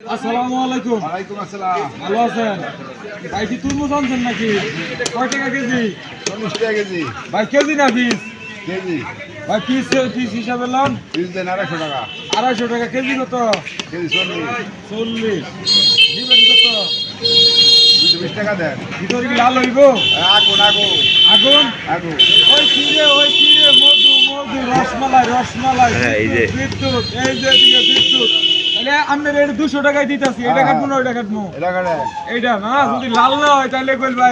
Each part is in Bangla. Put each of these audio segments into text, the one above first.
আসসালামু আলাইকুম। ওয়ালাইকুম আসসালাম। ভালো আছেন ভাই? কি তরমুজ আনছেন নাকি? কয় টাকা কেজি 40 টাকা কেজি। ভাই? কেজি না পিস? কেজি ভাই পিস পিস হিসাবে লাম পিস দেন 250 টাকা। 250 টাকা কেজি। কত? কেজি 40। 40 দিবেন কত? 220 টাকা দেন। ভিতরে কি লাল হইব? আগুন আগুন আগুন? আগুন। ওই কিরে মধু মধু রসমালাই রসমালাই বিদ্যুৎ এই যে এদিকে বিদ্যুৎ। তাহলে আপনার এটা 200 টাকায় দিতেছি। এটা কাটবো না ওইটা কাটবো? এটা করে এইটা না, যদি লাল না হয় তাহলে কইল ভাই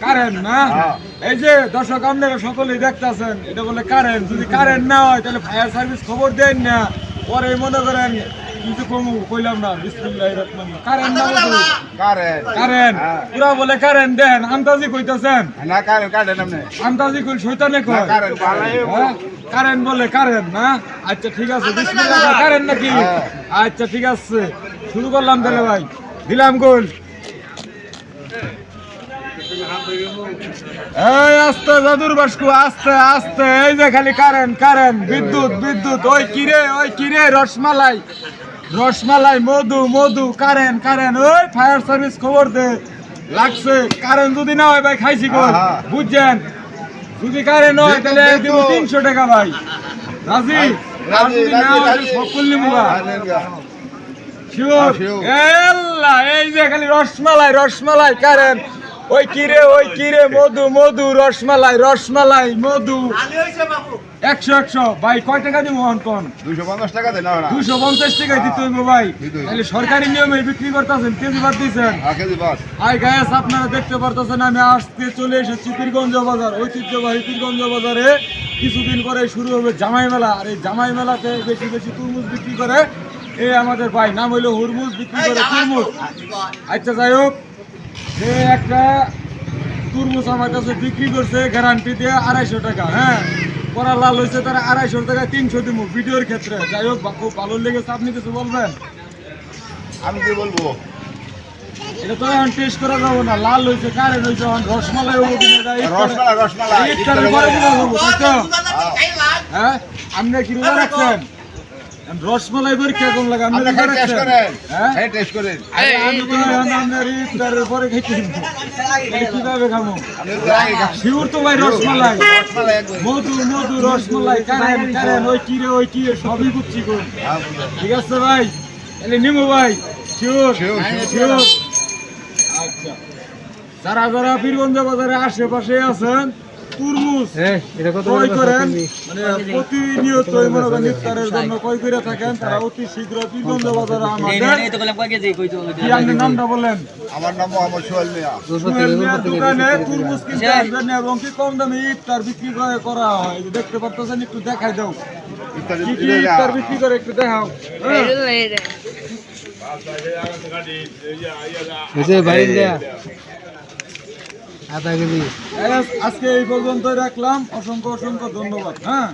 কারেন্ট না। এই যে দর্শক আপনারা সকলেই দেখতেছেন, এটা বলে কারেন্ট। যদি কারেন্ট না হয় তাহলে ফায়ার সার্ভিস খবর দেন না, পরে মনে করেন কিছু কমু কইলাম না। বিসমিল্লাহির রহমানির কারেন্ট না বলতো কারেন্ট পুরা বলে কারেন্ট দেন। আন্তাজি কইতাছেন না কারেন্ট কাটেন আপনি। আন্তাজি কইল শয়তানে কয় কারেন্ট বলে কারেন্ট না। আচ্ছা ঠিক আছে, বিসমিল্লাহ কারেন্ট নাকি? আচ্ছা ঠিক আছে, শুরু করলাম তাহলে ভাই। দিলাম গোল। এই আস্তে জাদুর বাস্কু, আস্তে আস্তে। এই যে খালি কারেন্ট কারেন্ট বিদ্যুৎ বিদ্যুৎ। ওই কিরে রসমালাই রসমালাই মধু মধু কারেন্ট কারেন্ট। ওই ফায়ার সার্ভিস খবর দে লাগছে। কারেন্ট যদি না হয় ভাই খাইছি গোল, বুঝছেন? যদি কারেন্ট হয় তাহলে দিব 300 টাকা ভাই। রাজি? আর যদি না হয় সকল নিবো ভাই। শিওর? এল্লা এই যে খালি রসমালাই রসমালাই কারেন্ট। ওই কিরে মধু মধু রসমালাই রসমালাই মধু 100 ভাই। কয় টাকা দিব কোন? 250 টাকা দেন। 250 টাকায় দিতে হইব ভাই। তাহলে সরকারি নিয়মে বিক্রি করতেছেন, কেজি বাদ দিচ্ছেন। KG bus. আই গায়েস, আপনারা দেখতে পারতেছেন আমি আজকে চলে এসেছি পীরগঞ্জ বাজার। ঐতিহ্যবাহী পীরগঞ্জ বাজারে কিছুদিন পরে শুরু হবে জামাই মেলা। আর এই জামাই মেলাতে বেশি বেশি তরমুজ বিক্রি করে এই আমাদের ভাই, নাম হইলো হুরমুজ, বিক্রি করে তরমুজ। আচ্ছা যাই হোক, যে একটা তরমুজ আমার কাছে বিক্রি করছে গ্যারান্টি দিয়ে 250 টাকা। হ্যাঁ, পরা লাল হয়েছে তারা 250 টাকায় 300 দিব ভিডিওর ক্ষেত্রে। যাই হোক, খুব ভালো লেগেছে। আপনি কিছু বলবেন? আমি কি বলবো? এটা তো এখন টেস্ট করা যাবো না। লাল হয়েছে কারেন্ট হয়েছে, এখন রসমালাই হবো কিনা রসমালাই ইফতারের পরে কিনা হবো, তাই তো? হ্যাঁ, আপনি কি রোজা রাখছেন? রসমালাই পরীক্ষা কম লাগে। আপনি রোজা রাখছেন? হ্যাঁ টেস্ট করেন। আমি তো আপনার ইফতারের পরে খাইতে কিভাবে খাবো? শিউর তো ভাই রসমালাই মধু মধু রসমালাই কারেন্ট কারেন্ট। ওই কিরে সবই বুঝছি কোন। ঠিক আছে ভাই, তাহলে নিমো ভাই। Sure sure. আচ্ছা, যারা যারা পীরগঞ্জ বাজারে আশেপাশে আছেন, তরমুজ ক্রয় করেন, মানে প্রতিনিয়ত মনে করেন ইফতারের জন্য ক্রয় করে থাকেন, তারা অতি শীঘ্র পীরগঞ্জ বাজারে আমাদের নামটা বলেন। আমার নাম মোহাম্মদ সোহেল মিয়া। সোহেল মিয়ার দোকানে তরমুজ কিনতে আসবেন এবং কি কম দামে ইফতার বিক্রি করা হয়। এই যে দেখতে পারতেছেন, একটু দেখাই দাও কি কি ইফতার বিক্রি করে, একটু দেখাও। আজকে এই পর্যন্ত রাখলাম। অসংখ্য অসংখ্য ধন্যবাদ। হ্যাঁ।